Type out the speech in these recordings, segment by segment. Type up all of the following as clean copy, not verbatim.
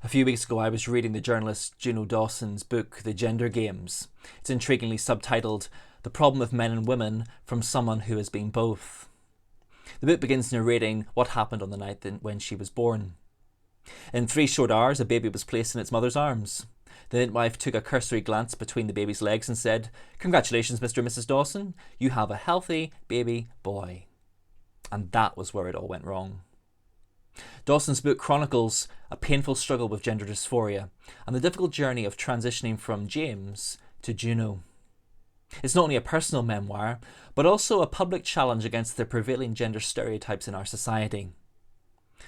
A few weeks ago, I was reading the journalist Juno Dawson's book, The Gender Games. It's intriguingly subtitled, The Problem of Men and Women from Someone Who Has Been Both. The book begins narrating what happened on the night when she was born. In 3 short hours, a baby was placed in its mother's arms. The midwife took a cursory glance between the baby's legs and said, "Congratulations, Mr. and Mrs. Dawson, you have a healthy baby boy." And that was where it all went wrong. Dawson's book chronicles a painful struggle with gender dysphoria and the difficult journey of transitioning from James to Juno. It's not only a personal memoir, but also a public challenge against the prevailing gender stereotypes in our society.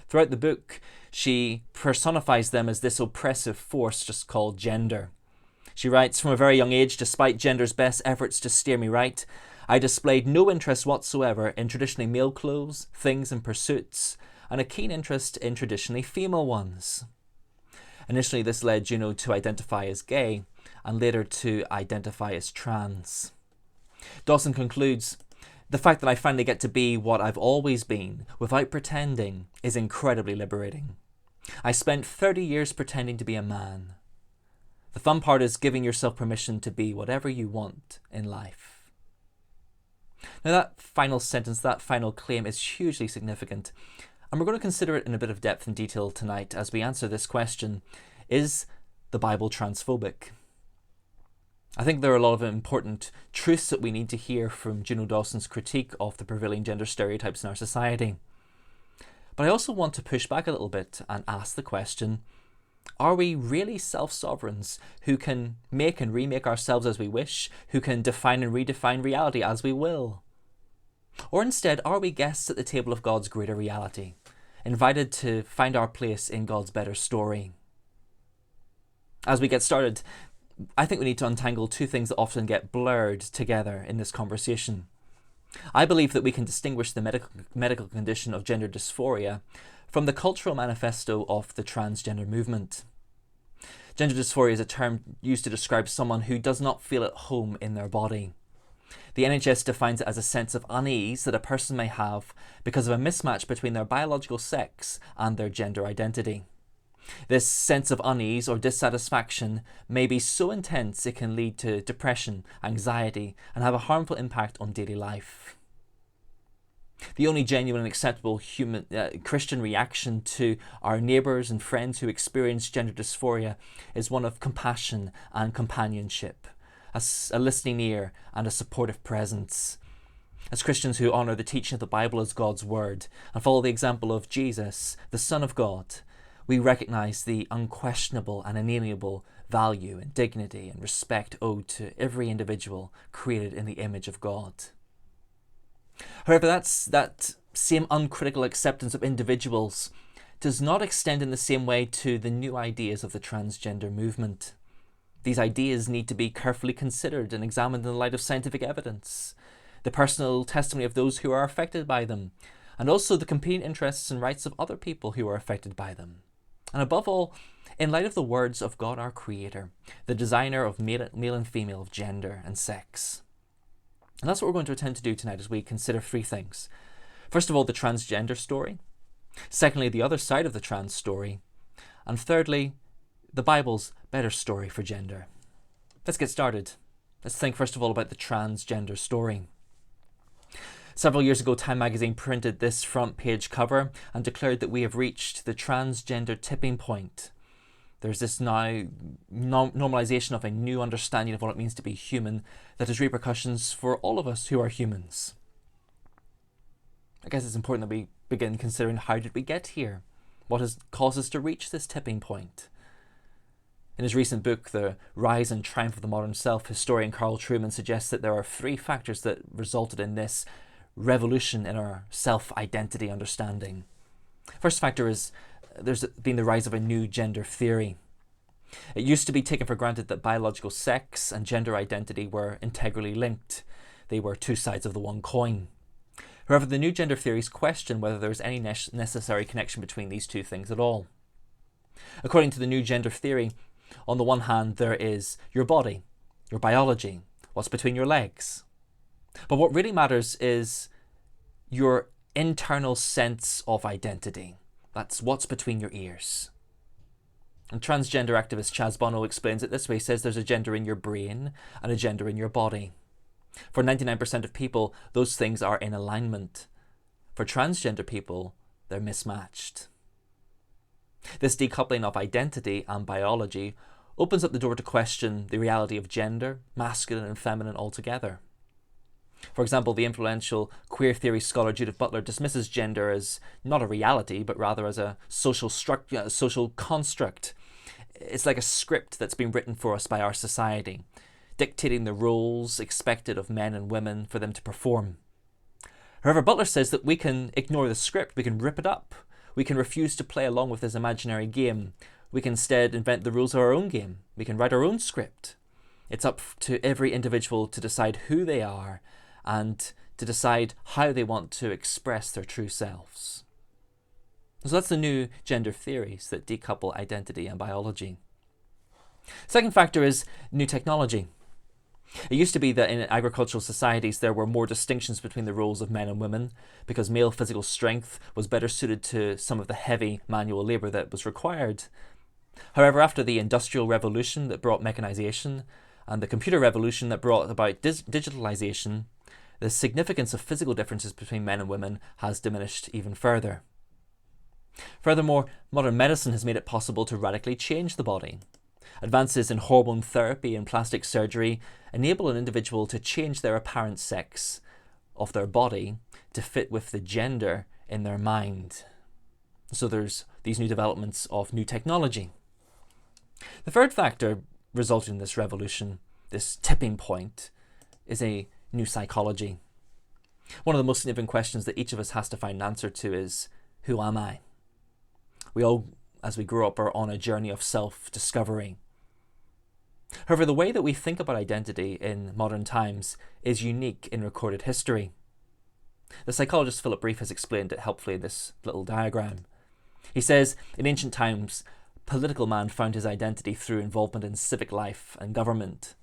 Throughout the book, she personifies them as this oppressive force just called gender. She writes, "From a very young age, despite gender's best efforts to steer me right, I displayed no interest whatsoever in traditionally male clothes, things and pursuits, and a keen interest in traditionally female ones." Initially, this led Juno to identify as gay, and later to identify as trans. Dawson concludes, "The fact that I finally get to be what I've always been, without pretending, is incredibly liberating. I spent 30 years pretending to be a man. The fun part is giving yourself permission to be whatever you want in life." Now that final sentence, that final claim is hugely significant, and we're going to consider it in a bit of depth and detail tonight as we answer this question: is the Bible transphobic? I think there are a lot of important truths that we need to hear from Juno Dawson's critique of the prevailing gender stereotypes in our society. But I also want to push back a little bit and ask the question, are we really self-sovereigns who can make and remake ourselves as we wish, who can define and redefine reality as we will? Or instead, are we guests at the table of God's greater reality, invited to find our place in God's better story? As we get started, I think we need to untangle 2 things that often get blurred together in this conversation. I believe that we can distinguish the medical condition of gender dysphoria from the cultural manifesto of the transgender movement. Gender dysphoria is a term used to describe someone who does not feel at home in their body. The NHS defines it as a sense of unease that a person may have because of a mismatch between their biological sex and their gender identity. This sense of unease or dissatisfaction may be so intense it can lead to depression, anxiety, and have a harmful impact on daily life. The only genuine and acceptable Christian reaction to our neighbours and friends who experience gender dysphoria is one of compassion and companionship, a listening ear and a supportive presence. As Christians who honour the teaching of the Bible as God's word and follow the example of Jesus, the Son of God, we recognise the unquestionable and inalienable value and dignity and respect owed to every individual created in the image of God. However, that same uncritical acceptance of individuals does not extend in the same way to the new ideas of the transgender movement. These ideas need to be carefully considered and examined in the light of scientific evidence, the personal testimony of those who are affected by them, and also the competing interests and rights of other people who are affected by them. And above all, in light of the words of God our Creator, the designer of male and female, of gender and sex. And that's what we're going to attempt to do tonight as we consider 3 things. First of all, the transgender story. Secondly, the other side of the trans story. And thirdly, the Bible's better story for gender. Let's get started. Let's think first of all about the transgender story. Several years ago, Time magazine printed this front page cover and declared that we have reached the transgender tipping point. There's this now normalization of a new understanding of what it means to be human that has repercussions for all of us who are humans. I guess it's important that we begin considering, how did we get here? What has caused us to reach this tipping point? In his recent book, The Rise and Triumph of the Modern Self, historian Carl Trueman suggests that there are 3 factors that resulted in this revolution in our self-identity understanding. First factor is there's been the rise of a new gender theory. It used to be taken for granted that biological sex and gender identity were integrally linked. They were 2 sides of the one coin. However, the new gender theories question whether there is any necessary connection between these 2 things at all. According to the new gender theory, on the one hand, there is your body, your biology, what's between your legs. But what really matters is your internal sense of identity. That's what's between your ears. And transgender activist Chaz Bono explains it this way. He says there's a gender in your brain and a gender in your body. For 99% of people, those things are in alignment. For transgender people, they're mismatched. This decoupling of identity and biology opens up the door to question the reality of gender, masculine and feminine altogether. For example, the influential queer theory scholar Judith Butler dismisses gender as not a reality, but rather as a social construct. It's like a script that's been written for us by our society, dictating the roles expected of men and women for them to perform. However, Butler says that we can ignore the script, we can rip it up, we can refuse to play along with this imaginary game, we can instead invent the rules of our own game, we can write our own script. It's up to every individual to decide who they are and to decide how they want to express their true selves. So that's the new gender theories that decouple identity and biology. Second factor is new technology. It used to be that in agricultural societies there were more distinctions between the roles of men and women because male physical strength was better suited to some of the heavy manual labour that was required. However, after the Industrial Revolution that brought mechanisation and the computer revolution that brought about digitalisation, the significance of physical differences between men and women has diminished even further. Furthermore, modern medicine has made it possible to radically change the body. Advances in hormone therapy and plastic surgery enable an individual to change their apparent sex of their body to fit with the gender in their mind. So there's these new developments of new technology. The third factor resulting in this revolution, this tipping point, is a new psychology. One of the most significant questions that each of us has to find an answer to is, who am I? We all, as we grow up, are on a journey of self-discovery. However, the way that we think about identity in modern times is unique in recorded history. The psychologist Philip Reeve has explained it helpfully in this little diagram. He says, in ancient times, political man found his identity through involvement in civic life and government.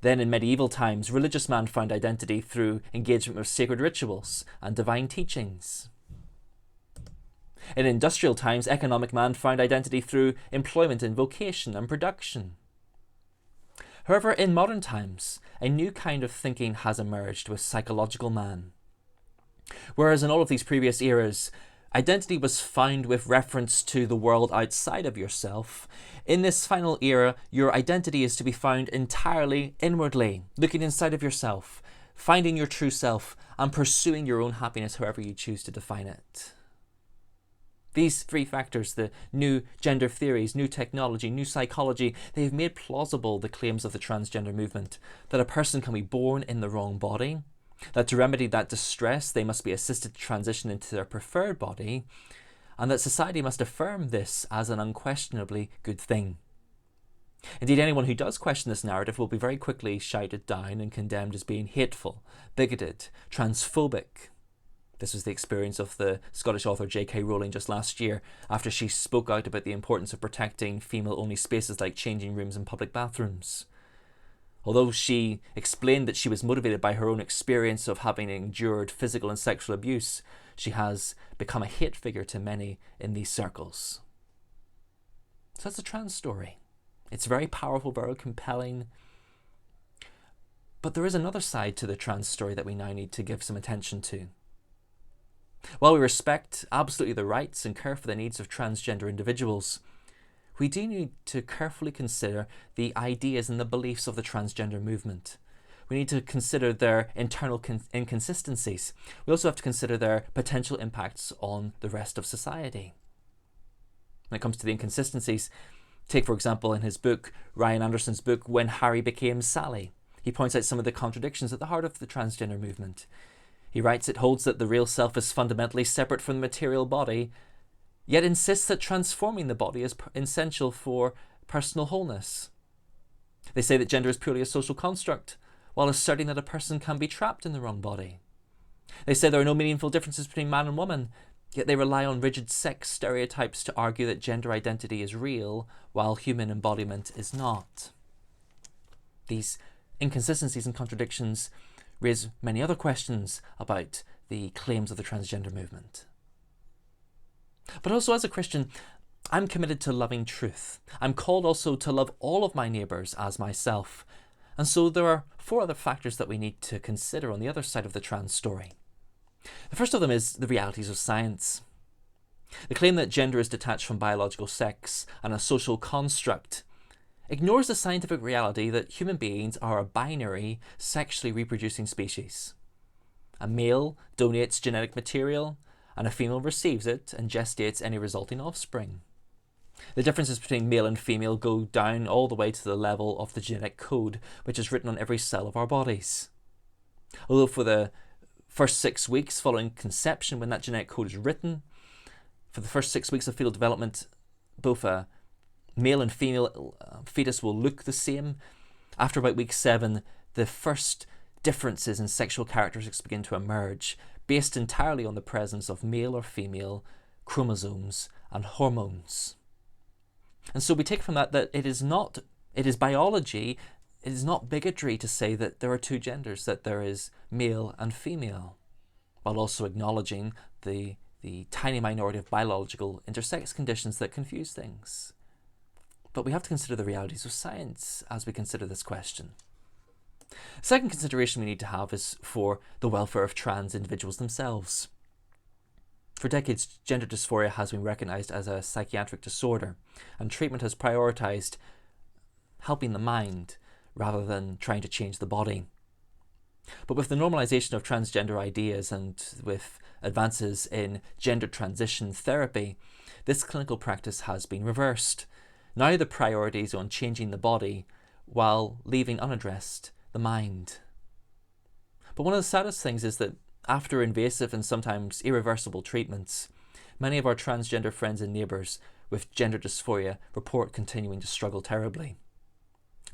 Then in medieval times, religious man found identity through engagement with sacred rituals and divine teachings. In industrial times, economic man found identity through employment in vocation and production. However, in modern times, a new kind of thinking has emerged with psychological man. Whereas in all of these previous eras, identity was found with reference to the world outside of yourself, in this final era, your identity is to be found entirely inwardly, looking inside of yourself, finding your true self, and pursuing your own happiness however you choose to define it. These three factors, the new gender theories, new technology, new psychology, they've made plausible the claims of the transgender movement, that a person can be born in the wrong body, that to remedy that distress they must be assisted to transition into their preferred body, and that society must affirm this as an unquestionably good thing. Indeed, anyone who does question this narrative will be very quickly shouted down and condemned as being hateful, bigoted, transphobic. This was the experience of the Scottish author J.K. Rowling just last year after she spoke out about the importance of protecting female-only spaces like changing rooms and public bathrooms. Although she explained that she was motivated by her own experience of having endured physical and sexual abuse, she has become a hate figure to many in these circles. So that's a trans story. It's very powerful, very compelling. But there is another side to the trans story that we now need to give some attention to. While we respect absolutely the rights and care for the needs of transgender individuals, we do need to carefully consider the ideas and the beliefs of the transgender movement. We need to consider their internal inconsistencies. We also have to consider their potential impacts on the rest of society. When it comes to the inconsistencies, take for example in his book, Ryan Anderson's book, When Harry Became Sally. He points out some of the contradictions at the heart of the transgender movement. He writes it holds that the real self is fundamentally separate from the material body, yet insists that transforming the body is essential for personal wholeness. They say that gender is purely a social construct, while asserting that a person can be trapped in the wrong body. They say there are no meaningful differences between man and woman, yet they rely on rigid sex stereotypes to argue that gender identity is real, while human embodiment is not. These inconsistencies and contradictions raise many other questions about the claims of the transgender movement. But also as a Christian, I'm committed to loving truth. I'm called also to love all of my neighbours as myself. And so there are 4 other factors that we need to consider on the other side of the trans story. The first of them is the realities of science. The claim that gender is detached from biological sex and a social construct ignores the scientific reality that human beings are a binary, sexually reproducing species. A male donates genetic material, and a female receives it and gestates any resulting offspring. The differences between male and female go down all the way to the level of the genetic code, which is written on every cell of our bodies. Although for the first 6 weeks following conception, when that genetic code is written, for the first 6 weeks of fetal development, both a male and female fetus will look the same. After about week 7, the first differences in sexual characteristics begin to emerge, based entirely on the presence of male or female chromosomes and hormones. And so we take from that it is biology, it is not bigotry to say that there are 2 genders, that there is male and female, while also acknowledging the tiny minority of biological intersex conditions that confuse things. But we have to consider the realities of science as we consider this question. Second consideration we need to have is for the welfare of trans individuals themselves. For decades, gender dysphoria has been recognised as a psychiatric disorder, and treatment has prioritised helping the mind rather than trying to change the body. But with the normalisation of transgender ideas and with advances in gender transition therapy, this clinical practice has been reversed. Now the priority is on changing the body while leaving unaddressed the mind. But one of the saddest things is that after invasive and sometimes irreversible treatments, many of our transgender friends and neighbours with gender dysphoria report continuing to struggle terribly.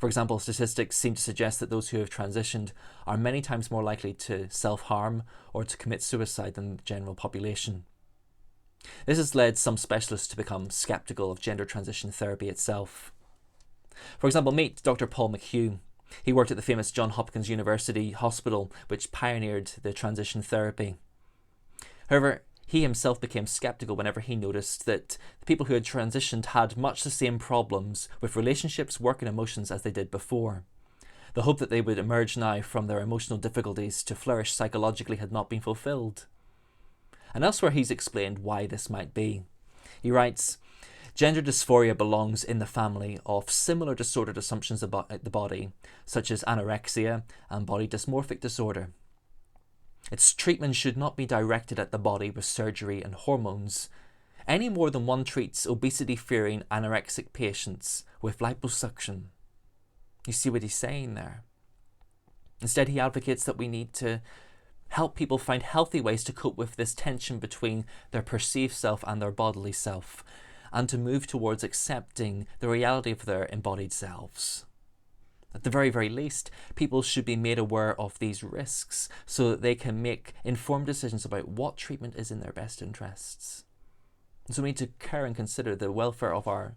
For example, statistics seem to suggest that those who have transitioned are many times more likely to self-harm or to commit suicide than the general population. This has led some specialists to become sceptical of gender transition therapy itself. For example, meet Dr. Paul McHugh. He worked at the famous Johns Hopkins University Hospital, which pioneered the transition therapy. However, he himself became sceptical whenever he noticed that the people who had transitioned had much the same problems with relationships, work and emotions as they did before. The hope that they would emerge now from their emotional difficulties to flourish psychologically had not been fulfilled. And elsewhere he's explained why this might be. He writes, "Gender dysphoria belongs in the family of similar disordered assumptions about the body, such as anorexia and body dysmorphic disorder. Its treatment should not be directed at the body with surgery and hormones, any more than one treats obesity-fearing anorexic patients with liposuction." You see what he's saying there? Instead, he advocates that we need to help people find healthy ways to cope with this tension between their perceived self and their bodily self, and to move towards accepting the reality of their embodied selves. At the very, very least, people should be made aware of these risks so that they can make informed decisions about what treatment is in their best interests. And so we need to care and consider the welfare of our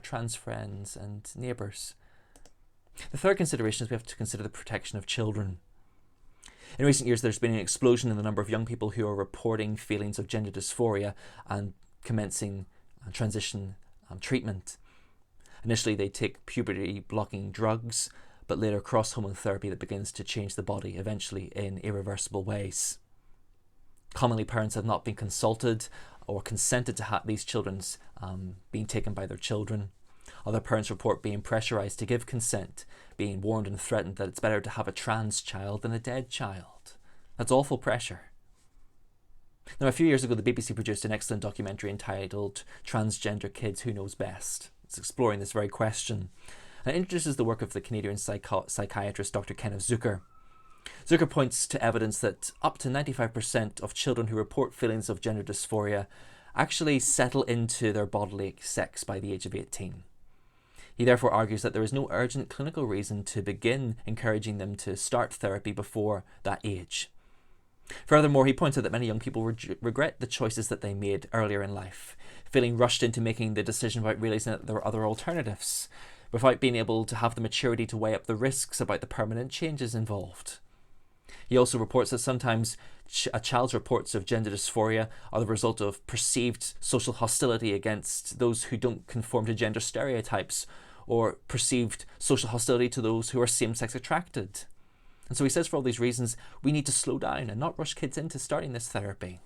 trans friends and neighbours. The third consideration is we have to consider the protection of children. In recent years, there's been an explosion in the number of young people who are reporting feelings of gender dysphoria and commencing transition treatment. Initially, they take puberty-blocking drugs, but later cross-hormone therapy that begins to change the body, eventually in irreversible ways. Commonly, parents have not been consulted or consented to have these children being taken by their children. Other parents report being pressurised to give consent, being warned and threatened that it's better to have a trans child than a dead child. That's awful pressure. Now, a few years ago, the BBC produced an excellent documentary entitled Transgender Kids Who Knows Best. It's exploring this very question. And it introduces the work of the Canadian psychiatrist Dr. Kenneth Zucker. Zucker points to evidence that up to 95% of children who report feelings of gender dysphoria actually settle into their bodily sex by the age of 18. He therefore argues that there is no urgent clinical reason to begin encouraging them to start therapy before that age. Furthermore, he points out that many young people regret the choices that they made earlier in life, feeling rushed into making the decision without realising that there were other alternatives, without being able to have the maturity to weigh up the risks about the permanent changes involved. He also reports that sometimes a child's reports of gender dysphoria are the result of perceived social hostility against those who don't conform to gender stereotypes, or perceived social hostility to those who are same-sex attracted. And so he says for all these reasons, we need to slow down and not rush kids into starting this therapy.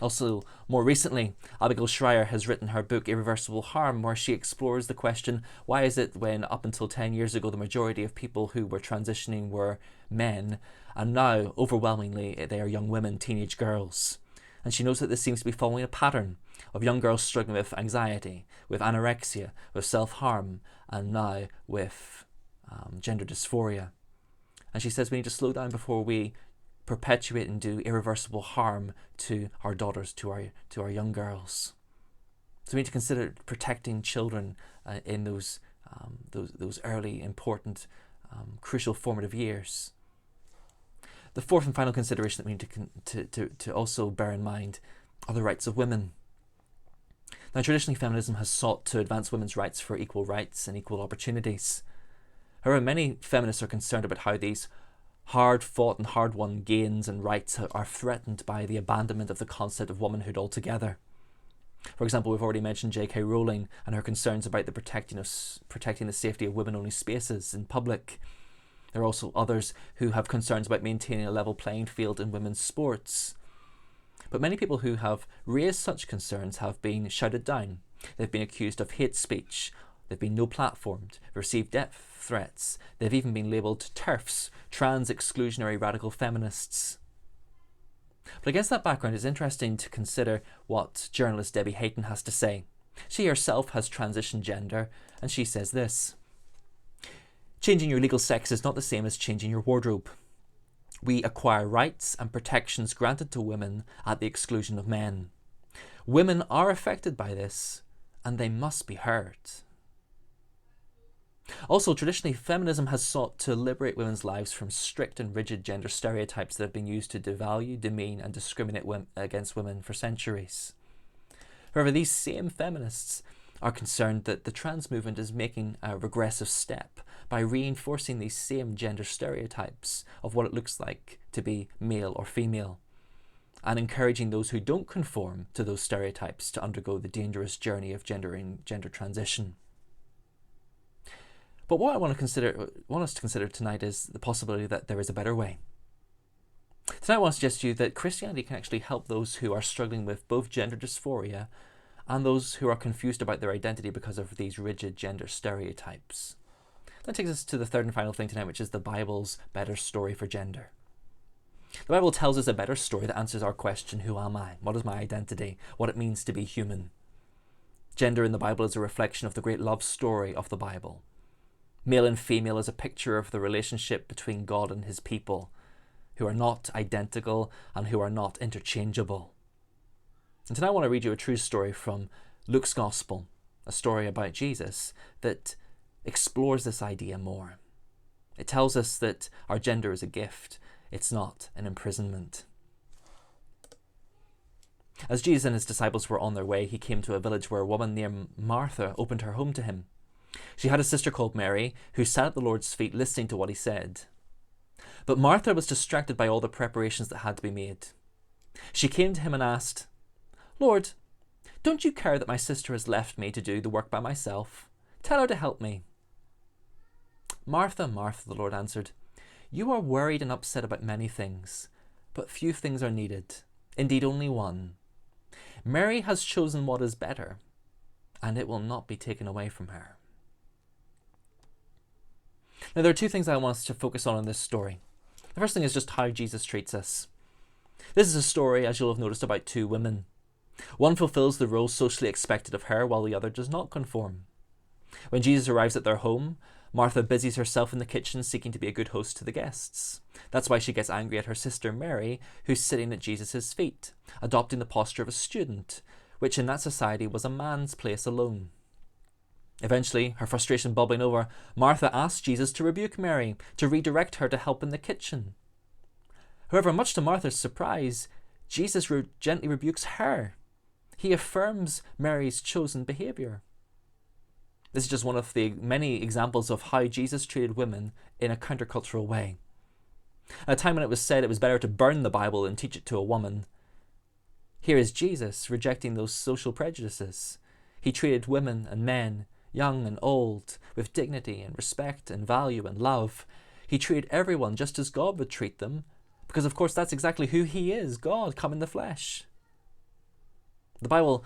Also, more recently, Abigail Schreier has written her book Irreversible Harm, where she explores the question, why is it when up until 10 years ago the majority of people who were transitioning were men, and now, overwhelmingly, they are young women, teenage girls. And she knows that this seems to be following a pattern of young girls struggling with anxiety, with anorexia, with self-harm, and now with gender dysphoria. And she says we need to slow down before we perpetuate and do irreversible harm to our daughters, to our young girls. So we need to consider protecting children in those early, important, crucial formative years. The fourth and final consideration that we need to also bear in mind are the rights of women. Now, traditionally, feminism has sought to advance women's rights for equal rights and equal opportunities. However, many feminists are concerned about how these hard-fought and hard-won gains and rights are threatened by the abandonment of the concept of womanhood altogether. For example, we've already mentioned J.K. Rowling and her concerns about the protecting the safety of women-only spaces in public. There are also others who have concerns about maintaining a level playing field in women's sports. But many people who have raised such concerns have been shouted down. They've been accused of hate speech. They've been no-platformed, received death threats. They've even been labelled TERFs, trans-exclusionary radical feminists. But against that background, it's interesting to consider what journalist Debbie Hayton has to say. She herself has transitioned gender, and she says this: changing your legal sex is not the same as changing your wardrobe. We acquire rights and protections granted to women at the exclusion of men. Women are affected by this, and they must be heard. Also, traditionally, feminism has sought to liberate women's lives from strict and rigid gender stereotypes that have been used to devalue, demean, and discriminate against women for centuries. However, these same feminists are concerned that the trans movement is making a regressive step by reinforcing these same gender stereotypes of what it looks like to be male or female, and encouraging those who don't conform to those stereotypes to undergo the dangerous journey of gender transition. But what I want us to consider tonight is the possibility that there is a better way. Tonight I want to suggest to you that Christianity can actually help those who are struggling with both gender dysphoria and those who are confused about their identity because of these rigid gender stereotypes. That takes us to the third and final thing tonight, which is the Bible's better story for gender. The Bible tells us a better story that answers our question, who am I? What is my identity? What it means to be human? Gender in the Bible is a reflection of the great love story of the Bible. Male and female is a picture of the relationship between God and his people, who are not identical and who are not interchangeable. And tonight I want to read you a true story from Luke's Gospel, a story about Jesus that explores this idea more. It tells us that our gender is a gift. It's not an imprisonment. As Jesus and his disciples were on their way, he came to a village where a woman named Martha opened her home to him. She had a sister called Mary, who sat at the Lord's feet listening to what he said. But Martha was distracted by all the preparations that had to be made. She came to him and asked, "Lord, don't you care that my sister has left me to do the work by myself? Tell her to help me." "Martha, Martha," the Lord answered, "you are worried and upset about many things, but few things are needed. Indeed, only one. Mary has chosen what is better, and it will not be taken away from her." Now, there are two things I want us to focus on in this story. The first thing is just how Jesus treats us. This is a story, as you'll have noticed, about two women. One fulfills the role socially expected of her, while the other does not conform. When Jesus arrives at their home, Martha busies herself in the kitchen seeking to be a good host to the guests. That's why she gets angry at her sister Mary, who's sitting at Jesus' feet, adopting the posture of a student, which in that society was a man's place alone. Eventually, her frustration bubbling over, Martha asks Jesus to rebuke Mary, to redirect her to help in the kitchen. However, much to Martha's surprise, Jesus gently rebukes her. He affirms Mary's chosen behaviour. This is just one of the many examples of how Jesus treated women in a countercultural way. At a time when it was said it was better to burn the Bible than teach it to a woman, here is Jesus rejecting those social prejudices. He treated women and men, young and old, with dignity and respect and value and love. He treated everyone just as God would treat them, because of course that's exactly who he is, God come in the flesh. The Bible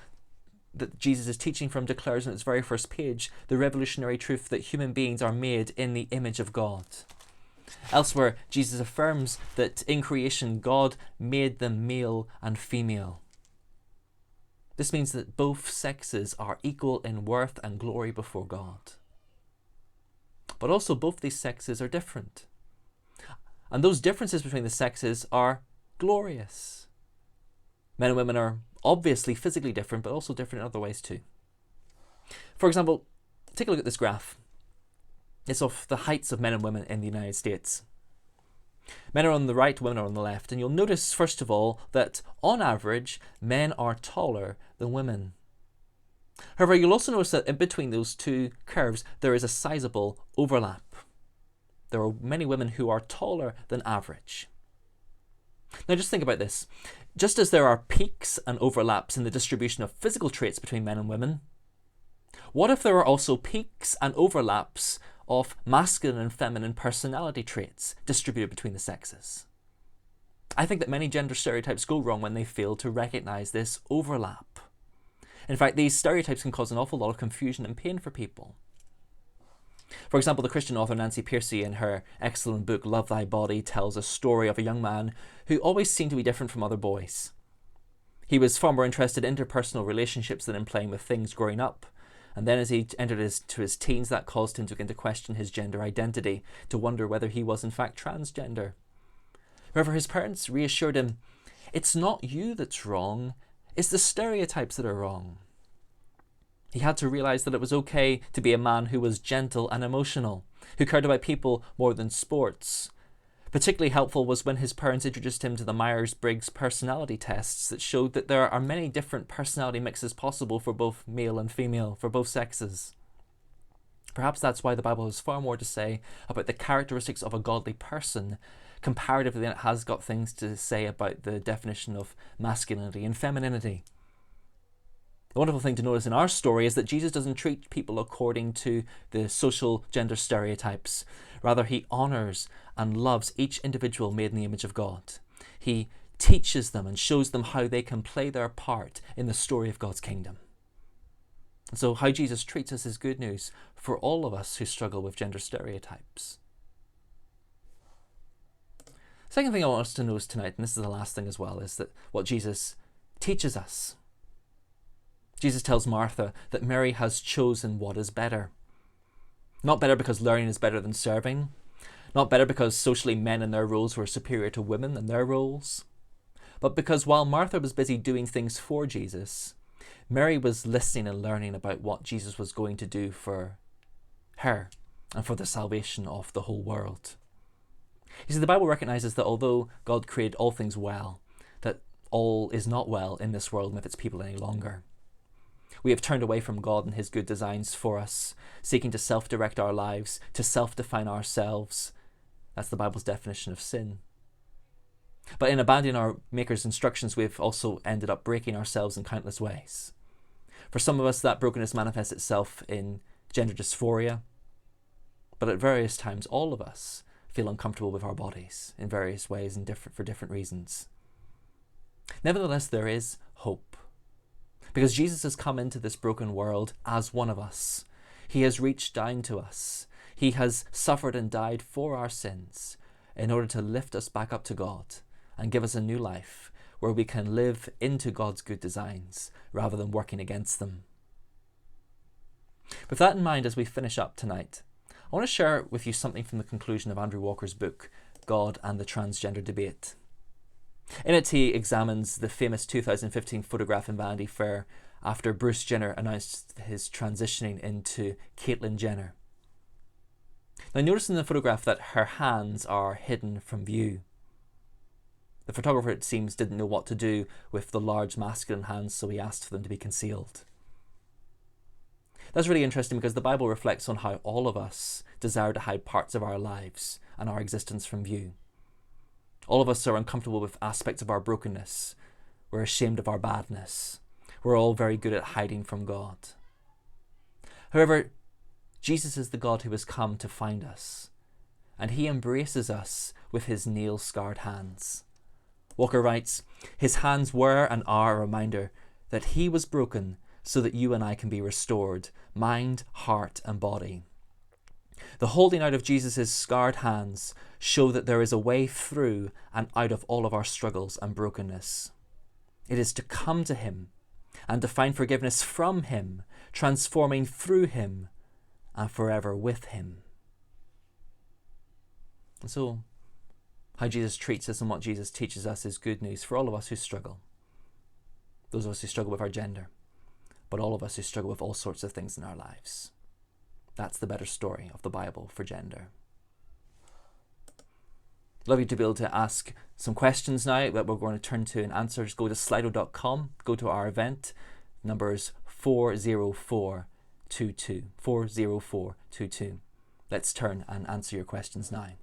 that Jesus is teaching from declares on its very first page the revolutionary truth that human beings are made in the image of God. Elsewhere, Jesus affirms that in creation God made them male and female. This means that both sexes are equal in worth and glory before God. But also both these sexes are different. And those differences between the sexes are glorious. Men and women are obviously physically different, but also different in other ways too. For example, take a look at this graph. It's of the heights of men and women in the United States. Men are on the right, women are on the left, and you'll notice, first of all, that on average, men are taller than women. However, you'll also notice that in between those two curves, there is a sizable overlap. There are many women who are taller than average. Now just think about this. Just as there are peaks and overlaps in the distribution of physical traits between men and women, what if there are also peaks and overlaps of masculine and feminine personality traits distributed between the sexes? I think that many gender stereotypes go wrong when they fail to recognise this overlap. In fact, these stereotypes can cause an awful lot of confusion and pain for people. For example, the Christian author Nancy Pearcey, in her excellent book Love Thy Body, tells a story of a young man who always seemed to be different from other boys. He was far more interested in interpersonal relationships than in playing with things growing up. And then as he entered his teens, that caused him to begin to question his gender identity, to wonder whether he was in fact transgender. However, his parents reassured him, it's not you that's wrong, it's the stereotypes that are wrong. He had to realise that it was okay to be a man who was gentle and emotional, who cared about people more than sports. Particularly helpful was when his parents introduced him to the Myers-Briggs personality tests that showed that there are many different personality mixes possible for both male and female, for both sexes. Perhaps that's why the Bible has far more to say about the characteristics of a godly person comparatively than it has got things to say about the definition of masculinity and femininity. The wonderful thing to notice in our story is that Jesus doesn't treat people according to the social gender stereotypes. Rather, he honours and loves each individual made in the image of God. He teaches them and shows them how they can play their part in the story of God's kingdom. And so how Jesus treats us is good news for all of us who struggle with gender stereotypes. Second thing I want us to notice tonight, and this is the last thing as well, is that what Jesus teaches us. Jesus tells Martha that Mary has chosen what is better. Not better because learning is better than serving. Not better because socially men and their roles were superior to women and their roles. But because while Martha was busy doing things for Jesus, Mary was listening and learning about what Jesus was going to do for her and for the salvation of the whole world. You see, the Bible recognises that although God created all things well, that all is not well in this world with its people any longer. We have turned away from God and his good designs for us, seeking to self-direct our lives, to self-define ourselves. That's the Bible's definition of sin. But in abandoning our Maker's instructions, we've also ended up breaking ourselves in countless ways. For some of us, that brokenness manifests itself in gender dysphoria. But at various times, all of us feel uncomfortable with our bodies in various ways and for different reasons. Nevertheless, there is hope. Because Jesus has come into this broken world as one of us. He has reached down to us. He has suffered and died for our sins in order to lift us back up to God and give us a new life where we can live into God's good designs rather than working against them. With that in mind, as we finish up tonight, I want to share with you something from the conclusion of Andrew Walker's book, God and the Transgender Debate. In it, he examines the famous 2015 photograph in Vanity Fair after Bruce Jenner announced his transitioning into Caitlyn Jenner. Now, notice in the photograph that her hands are hidden from view. The photographer, it seems, didn't know what to do with the large masculine hands, so he asked for them to be concealed. That's really interesting because the Bible reflects on how all of us desire to hide parts of our lives and our existence from view. All of us are uncomfortable with aspects of our brokenness. We're ashamed of our badness. We're all very good at hiding from God. However, Jesus is the God who has come to find us, and he embraces us with his nail-scarred hands. Walker writes, "His hands were and are a reminder that he was broken so that you and I can be restored, mind, heart, and body." The holding out of Jesus' scarred hands show that there is a way through and out of all of our struggles and brokenness. It is to come to him and to find forgiveness from him, transforming through him and forever with him. And so, how Jesus treats us and what Jesus teaches us is good news for all of us who struggle. Those of us who struggle with our gender, but all of us who struggle with all sorts of things in our lives. That's the better story of the Bible for gender. Love you to be able to ask some questions now that we're going to turn to and answer. Just go to slido.com, go to our event, numbers 40422. 40422. Let's turn and answer your questions now.